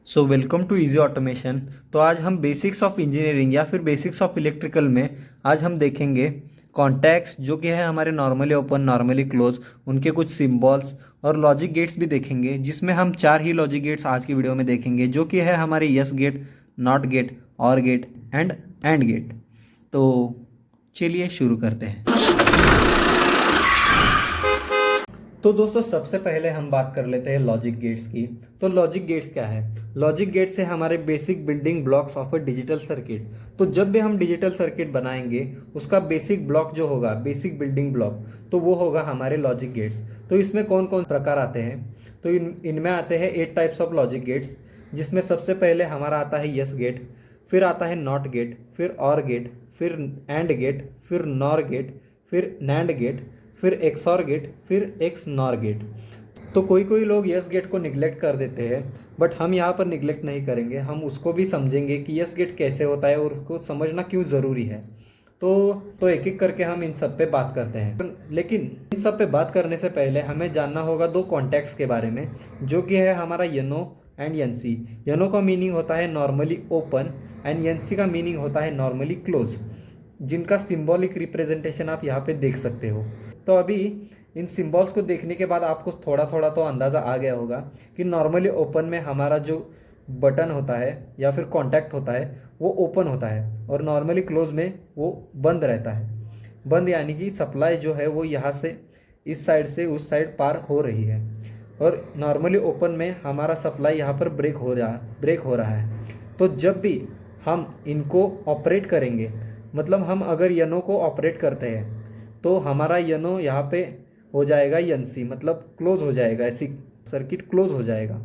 So welcome to easy automation. तो आज हम बेसिक्स ऑफ इंजीनियरिंग या फिर बेसिक्स ऑफ इलेक्ट्रिकल में आज हम देखेंगे कॉन्टैक्ट्स जो कि है हमारे नॉर्मली ओपन नॉर्मली क्लोज, उनके कुछ सिंबल्स और लॉजिक गेट्स भी देखेंगे, जिसमें हम चार ही लॉजिक गेट्स आज की वीडियो में देखेंगे जो कि है हमारे यस गेट, नॉट गेट, और गेट एंड गेट। तो चलिए शुरू करते हैं। तो दोस्तों सबसे पहले हम बात कर लेते हैं लॉजिक गेट्स की। तो लॉजिक गेट्स क्या है? लॉजिक गेट्स है हमारे basic building blocks of a digital circuit. तो जब भी हम डिजिटल सर्किट बनाएंगे उसका बेसिक ब्लॉक जो होगा, बेसिक बिल्डिंग ब्लॉक, तो वो होगा हमारे लॉजिक गेट्स। तो इसमें कौन कौन प्रकार आते हैं? तो इनमें आते हैं 8 टाइप्स ऑफ लॉजिक गेट्स, जिसमें सबसे पहले हमारा आता है यस गेट, फिर आता है नॉट गेट, फिर और गेट, फिर एंड गेट, फिर नॉर गेट, फिर नैंड गेट, फिर एक्स और गेट, फिर एक्स नॉर गेट। तो कोई कोई लोग यस गेट को निगलेक्ट कर देते हैं, बट हम यहाँ पर निगलेक्ट नहीं करेंगे, हम उसको भी समझेंगे कि यस गेट कैसे होता है और उसको समझना क्यों ज़रूरी है। तो एक एक करके हम इन सब पे बात करते हैं, लेकिन इन सब पे बात करने से पहले हमें जानना होगा दो कॉन्टैक्ट्स के बारे में, जो कि है हमारा यनो एंड एनसी। यनो का मीनिंग होता है नॉर्मली ओपन एंड एनसी का मीनिंग होता है नॉर्मली क्लोज, जिनका सिंबॉलिक रिप्रेजेंटेशन आप यहाँ पे देख सकते हो। तो अभी इन सिंबल्स को देखने के बाद आपको थोड़ा थोड़ा तो अंदाज़ा आ गया होगा कि नॉर्मली ओपन में हमारा जो बटन होता है या फिर कॉन्टैक्ट होता है वो ओपन होता है, और नॉर्मली क्लोज में वो बंद रहता है। बंद यानी कि सप्लाई जो है वो यहाँ से इस साइड से उस साइड पार हो रही है, और नॉर्मली ओपन में हमारा सप्लाई यहाँ पर ब्रेक हो रहा है। तो जब भी हम इनको ऑपरेट करेंगे, मतलब हम अगर यनो को ऑपरेट करते हैं तो हमारा यनो यहाँ पे हो जाएगा एनसी, मतलब क्लोज हो जाएगा, ऐसी सर्किट क्लोज हो जाएगा।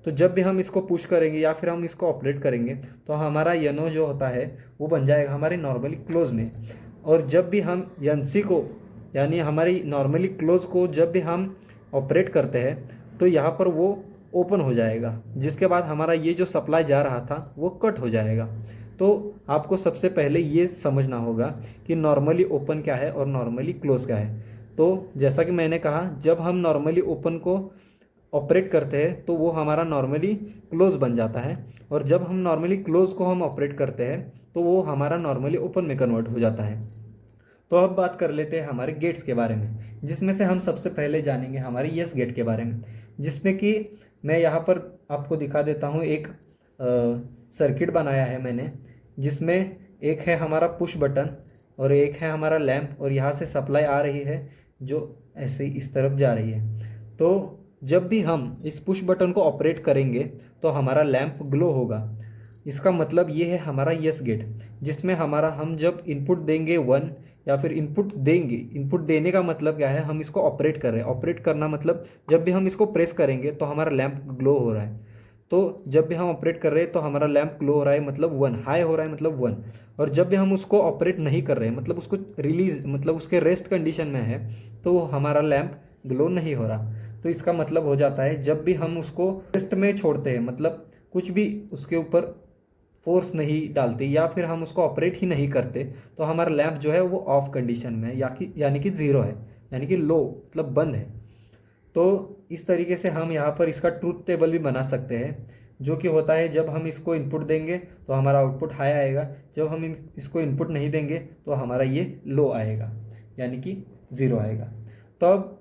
तो जब भी हम इसको पुश करेंगे या फिर हम इसको ऑपरेट करेंगे तो हमारा यनो जो होता है वो बन जाएगा हमारे नॉर्मली क्लोज में। और जब भी हम एनसी को यानी हमारी नॉर्मली क्लोज को जब भी हम ऑपरेट करते हैं तो यहाँ पर वो ओपन हो जाएगा, जिसके बाद हमारा ये जो सप्लाई जा रहा था वो कट हो जाएगा। तो आपको सबसे पहले ये समझना होगा कि नॉर्मली ओपन क्या है और नॉर्मली क्लोज क्या है। तो जैसा कि मैंने कहा, जब हम नॉर्मली ओपन को ऑपरेट करते हैं तो वो हमारा नॉर्मली क्लोज बन जाता है, और जब हम नॉर्मली क्लोज को हम ऑपरेट करते हैं तो वो हमारा नॉर्मली ओपन में कन्वर्ट हो जाता है। तो अब बात कर लेते हैं हमारे गेट्स के बारे में, जिसमें से हम सबसे पहले जानेंगे हमारे यस गेट के बारे में, जिसमें कि मैं यहाँ पर आपको दिखा देता हूँ। एक सर्किट बनाया है मैंने, जिसमें एक है हमारा पुश बटन और एक है हमारा लैंप, और यहाँ से सप्लाई आ रही है जो ऐसे ही इस तरफ जा रही है। तो जब भी हम इस पुश बटन को ऑपरेट करेंगे तो हमारा लैंप ग्लो होगा। इसका मतलब ये है हमारा यस गेट, जिसमें हमारा हम जब इनपुट देंगे 1 या फिर इनपुट देंगे, इनपुट देने का मतलब क्या है, हम इसको ऑपरेट कर रहे हैं। ऑपरेट करना मतलब जब भी हम इसको प्रेस करेंगे तो हमारा लैंप ग्लो हो रहा है। तो जब भी हम ऑपरेट कर रहे हैं तो हमारा लैंप ग्लो हो रहा है, मतलब 1 हाई हो रहा है, मतलब 1। और जब भी हम उसको ऑपरेट नहीं कर रहे हैं, मतलब उसको रिलीज, मतलब उसके रेस्ट कंडीशन में है, तो वो हमारा लैंप ग्लो नहीं हो रहा। तो इसका मतलब हो जाता है जब भी हम उसको रेस्ट में छोड़ते हैं, मतलब कुछ भी उसके ऊपर फोर्स नहीं डालते या फिर हम उसको ऑपरेट ही नहीं करते, तो हमारा लैंप जो है वो ऑफ कंडीशन में है, यानी कि ज़ीरो है, यानी कि लो, मतलब बंद है। तो इस तरीके से हम यहाँ पर इसका ट्रूथ टेबल भी बना सकते हैं, जो कि होता है जब हम इसको इनपुट देंगे तो हमारा आउटपुट हाई आएगा, जब हम इसको इनपुट नहीं देंगे तो हमारा ये लो आएगा, यानी कि ज़ीरो आएगा। तो अब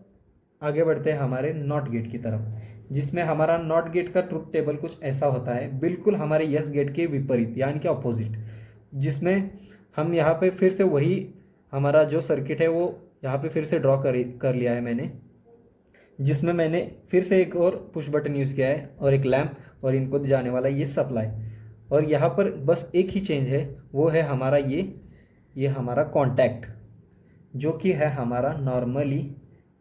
आगे बढ़ते हैं हमारे नॉट गेट की तरफ, जिसमें हमारा नॉट गेट का ट्रुथ टेबल कुछ ऐसा होता है, बिल्कुल हमारे यस गेट के विपरीत, यानी कि अपोजिट। जिसमें हम यहाँ पे फिर से वही हमारा जो सर्किट है वो यहाँ पे फिर से ड्रॉ कर लिया है मैंने, जिसमें मैंने फिर से एक और पुश बटन यूज़ किया है और एक लैंप, और इनको जाने वाला ये सप्लाई। और यहाँ पर बस एक ही चेंज है, वो है हमारा ये हमारा कॉन्टैक्ट, जो कि है हमारा नॉर्मली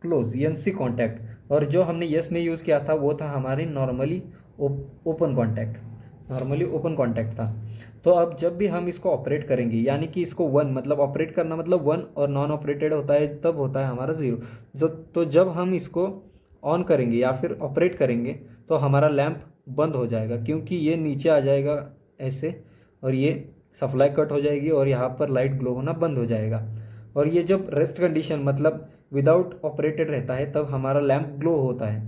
क्लोज एनसी कॉन्टैक्ट, और जो हमने यस में यूज़ किया था वो था हमारे normally open contact, normally open contact था। तो अब जब भी हम इसको ऑपरेट करेंगे, यानी कि इसको 1, मतलब ऑपरेट करना मतलब 1, और नॉन ऑपरेटेड होता है तब होता है हमारा 0। तो जब हम इसको ऑन करेंगे या फिर ऑपरेट करेंगे तो हमारा लैंप बंद हो जाएगा, क्योंकि ये नीचे आ जाएगा ऐसे, और ये सप्लाई कट हो जाएगी और यहाँ पर लाइट ग्लो होना बंद हो जाएगा। और ये जब रेस्ट कंडीशन, मतलब विदाउट ऑपरेटेड रहता है, तब हमारा लैंप ग्लो होता है,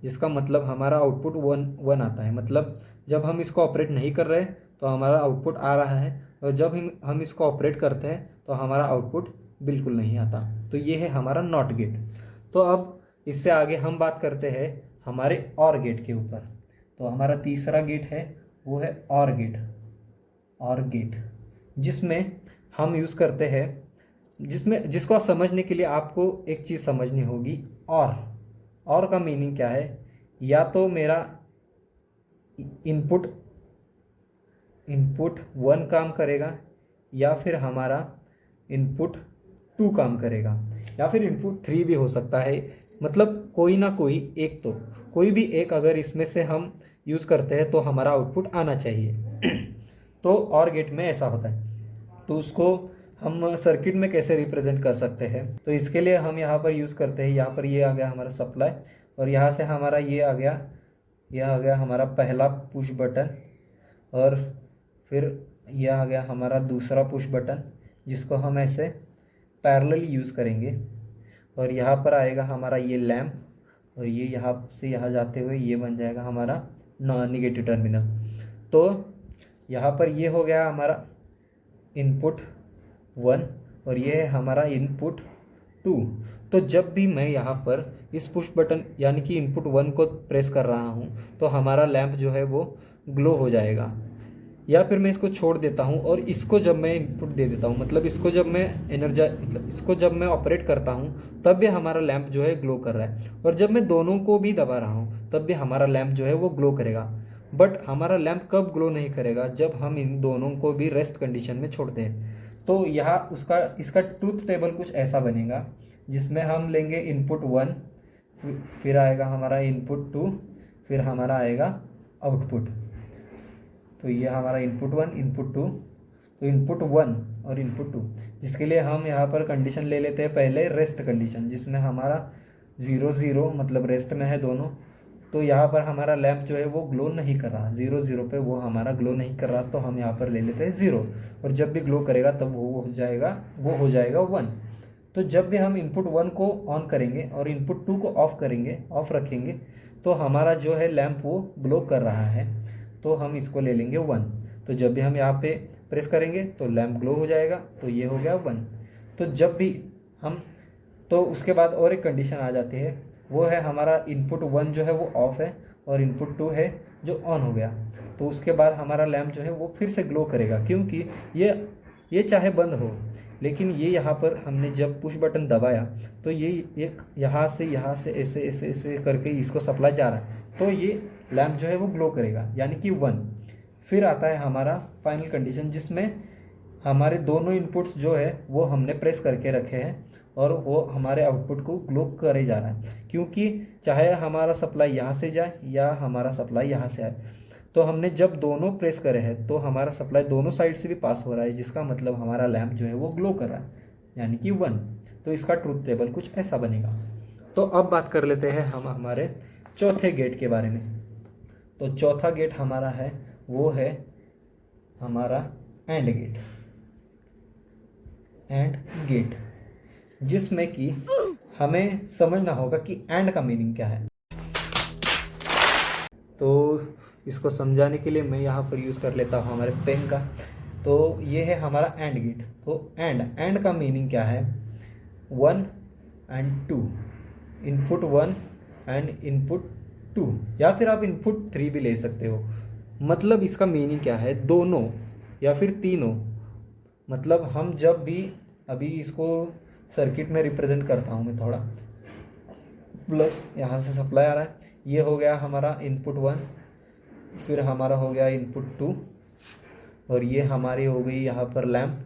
जिसका मतलब हमारा आउटपुट 1 1 आता है, मतलब जब हम इसको ऑपरेट नहीं कर रहे तो हमारा आउटपुट आ रहा है, और जब हम इसको ऑपरेट करते हैं तो हमारा आउटपुट बिल्कुल नहीं आता। तो ये है हमारा नॉट गेट। तो अब इससे आगे हम बात करते हैं हमारे और गेट के ऊपर। तो हमारा तीसरा गेट है वो है और गेट। और गेट जिसमें हम यूज़ करते हैं, जिसको समझने के लिए आपको एक चीज़ समझनी होगी। और का मीनिंग क्या है? या तो मेरा इनपुट 1 काम करेगा, या फिर हमारा इनपुट 2 काम करेगा, या फिर इनपुट 3 भी हो सकता है। मतलब कोई ना कोई एक, तो कोई भी एक अगर इसमें से हम यूज़ करते हैं तो हमारा आउटपुट आना चाहिए। तो और गेट में ऐसा होता है। तो उसको हम सर्किट में कैसे रिप्रेजेंट कर सकते हैं? तो इसके लिए हम यहाँ पर यूज़ करते हैं, यहाँ पर ये आ गया हमारा सप्लाई, और यहाँ से हमारा ये आ गया हमारा पहला पुश बटन, और फिर यह आ गया हमारा दूसरा पुश बटन, जिसको हम ऐसे पैरेलली यूज़ करेंगे। और यहाँ पर आएगा हमारा ये लैम्प, और ये यहाँ से यहाँ जाते हुए ये बन जाएगा हमारा नेगेटिव टर्मिनल। तो यहाँ पर ये हो गया हमारा इनपुट 1, और ये है हमारा इनपुट 2। तो जब भी मैं यहाँ पर इस पुश बटन यानी कि इनपुट 1 को प्रेस कर रहा हूँ तो हमारा लैंप जो है वो ग्लो हो जाएगा। या फिर मैं इसको छोड़ देता हूँ और इसको जब मैं इनपुट दे देता हूँ, मतलब इसको जब मैं ऑपरेट करता हूँ तब भी हमारा लैंप जो है ग्लो कर रहा है, और जब मैं दोनों को भी दबा रहा हूँ तब भी हमारा लैंप जो है वो ग्लो करेगा। बट हमारा लैंप कब ग्लो नहीं करेगा? जब हम इन दोनों को भी रेस्ट कंडीशन में छोड़ते हैं। तो यहाँ इसका ट्रूथ टेबल कुछ ऐसा बनेगा, जिसमें हम लेंगे इनपुट 1, फिर आएगा हमारा इनपुट 2, फिर हमारा आएगा आउटपुट। तो ये हमारा इनपुट 1, इनपुट 2, तो इनपुट 1 और इनपुट 2, जिसके लिए हम यहाँ पर कंडीशन ले लेते हैं पहले रेस्ट कंडीशन, जिसमें हमारा 0 0 मतलब रेस्ट में है दोनों। तो यहाँ पर हमारा लैंप जो है वो ग्लो नहीं कर रहा, 0 0 पे वो हमारा ग्लो नहीं कर रहा, तो हम यहाँ पर ले लेते हैं 0, और जब भी ग्लो करेगा तब वो हो जाएगा 1। तो जब भी हम इनपुट 1 को ऑन करेंगे और इनपुट 2 को ऑफ रखेंगे तो हमारा जो है लैंप वो ग्लो कर रहा है, तो हम इसको ले लेंगे 1। तो जब भी हम यहाँ पे प्रेस करेंगे तो लैंप ग्लो हो जाएगा, तो ये हो गया 1। तो जब भी हम तो उसके बाद और एक कंडीशन आ जाती है, वो है हमारा इनपुट 1 जो है वो ऑफ है और इनपुट 2 है जो ऑन हो गया। तो उसके बाद हमारा लैंप जो है वो फिर से ग्लो करेगा, क्योंकि ये चाहे बंद हो, लेकिन ये यहाँ पर हमने जब पुश बटन दबाया तो ये एक यहाँ से ऐसे ऐसे ऐसे करके इसको सप्लाई जा रहा है, तो ये लैंप जो है वो ग्लो करेगा, यानी कि 1। फिर आता है हमारा फाइनल कंडीशन, जिसमें हमारे दोनों इनपुट्स जो है वो हमने प्रेस करके रखे हैं और वो हमारे आउटपुट को ग्लो करे जा रहा है, क्योंकि चाहे हमारा सप्लाई यहाँ से जाए या हमारा सप्लाई यहाँ से आए, तो हमने जब दोनों प्रेस करे हैं तो हमारा सप्लाई दोनों साइड से भी पास हो रहा है, जिसका मतलब हमारा लैंप जो है वो ग्लो कर रहा है, यानी कि 1। तो इसका ट्रूथ टेबल कुछ ऐसा बनेगा। तो अब बात कर लेते हैं हम हमारे चौथे गेट के बारे में। तो चौथा गेट हमारा है वो है हमारा एंड गेट, जिसमें कि हमें समझना होगा कि एंड का मीनिंग क्या है। तो इसको समझाने के लिए मैं यहाँ पर यूज़ कर लेता हूँ हमारे पेन का। तो ये है हमारा एंड गेट। तो एंड का मीनिंग क्या है? 1 and 2, इनपुट 1 एंड इनपुट 2, या फिर आप इनपुट 3 भी ले सकते हो। मतलब इसका मीनिंग क्या है? दोनों या फिर तीनों। मतलब हम जब भी अभी इसको सर्किट में रिप्रेजेंट करता हूँ मैं थोड़ा, प्लस यहाँ से सप्लाई आ रहा है, ये हो गया हमारा इनपुट 1, फिर हमारा हो गया इनपुट 2, और ये हमारी हो गई यहाँ पर लैंप,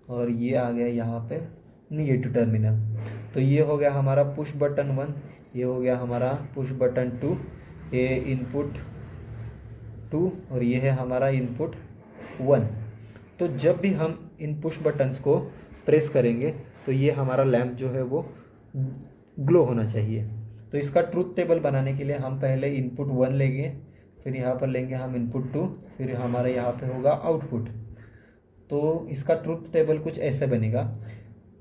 और ये आ गया यहाँ पे निगेटिव टर्मिनल। तो ये हो गया हमारा पुश बटन 1, ये हो गया हमारा पुश बटन 2, ये इनपुट 2, और ये है हमारा इनपुट 1। तो जब भी हम इन पुश बटन्स को प्रेस करेंगे तो ये हमारा लैंप जो है वो ग्लो होना चाहिए। तो इसका ट्रूथ टेबल बनाने के लिए हम पहले इनपुट 1 लेंगे, फिर यहाँ पर लेंगे हम इनपुट 2, फिर हमारे यहाँ पे होगा आउटपुट। तो इसका ट्रूथ टेबल कुछ ऐसे बनेगा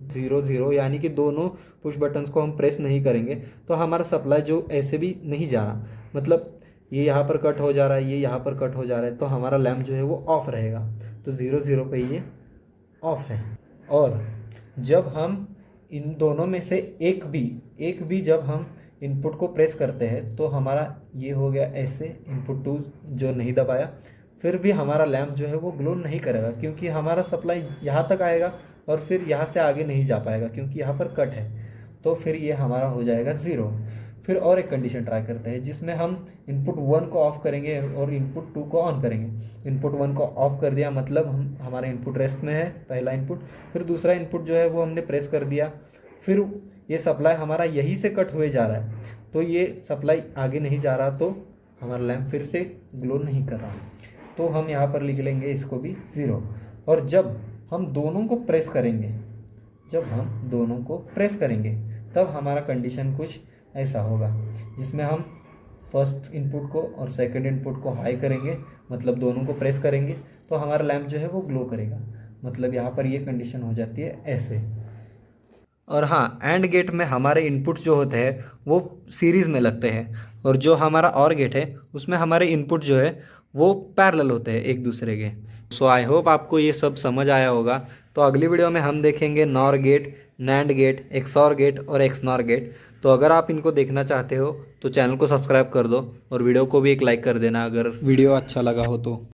0 0, यानी कि दोनों पुश बटन्स को हम प्रेस नहीं करेंगे तो हमारा सप्लाई जो ऐसे भी नहीं जा रहा, मतलब ये यहाँ पर कट हो जा रहा है, ये यहाँ पर कट हो जा रहा है, तो हमारा लैम्प जो है वो ऑफ रहेगा। तो 0 0 पे ये ऑफ है। और जब हम इन दोनों में से एक भी जब हम इनपुट को प्रेस करते हैं तो हमारा ये हो गया ऐसे, इनपुट 2 जो नहीं दबाया, फिर भी हमारा लैम्प जो है वो ग्लो नहीं करेगा, क्योंकि हमारा सप्लाई यहाँ तक आएगा और फिर यहाँ से आगे नहीं जा पाएगा क्योंकि यहाँ पर कट है। तो फिर ये हमारा हो जाएगा 0। फिर और एक कंडीशन ट्राई करते हैं जिसमें हम इनपुट 1 को ऑफ करेंगे और इनपुट 2 को ऑन करेंगे। इनपुट 1 को ऑफ कर दिया मतलब हमारा इनपुट रेस्ट में है, पहला इनपुट। फिर दूसरा इनपुट जो है वो हमने प्रेस कर दिया, फिर ये सप्लाई हमारा यहीं से कट हुए जा रहा है, तो ये सप्लाई आगे नहीं जा रहा, तो हमारा लैम्प फिर से ग्लो नहीं कर रहा। तो हम यहाँ पर लिख लेंगे इसको भी 0। और जब हम दोनों को प्रेस करेंगे, तब हमारा कंडीशन कुछ ऐसा होगा जिसमें हम फर्स्ट इनपुट को और सेकंड इनपुट को हाई करेंगे, मतलब दोनों को प्रेस करेंगे, तो हमारा लैम्प जो है वो ग्लो करेगा। मतलब यहाँ पर ये कंडीशन हो जाती है ऐसे। और हाँ, एंड गेट में हमारे इनपुट्स जो होते हैं वो सीरीज़ में लगते हैं, और जो हमारा और गेट है उसमें हमारे इनपुट जो है वो पैरेलल होते हैं एक दूसरे के। सो आई होप आपको ये सब समझ आया होगा। तो अगली वीडियो में हम देखेंगे NOR gate, NAND gate, XOR gate और एक्सनॉर गेट। तो अगर आप इनको देखना चाहते हो तो चैनल को सब्सक्राइब कर दो और वीडियो को भी एक लाइक कर देना अगर वीडियो अच्छा लगा हो तो।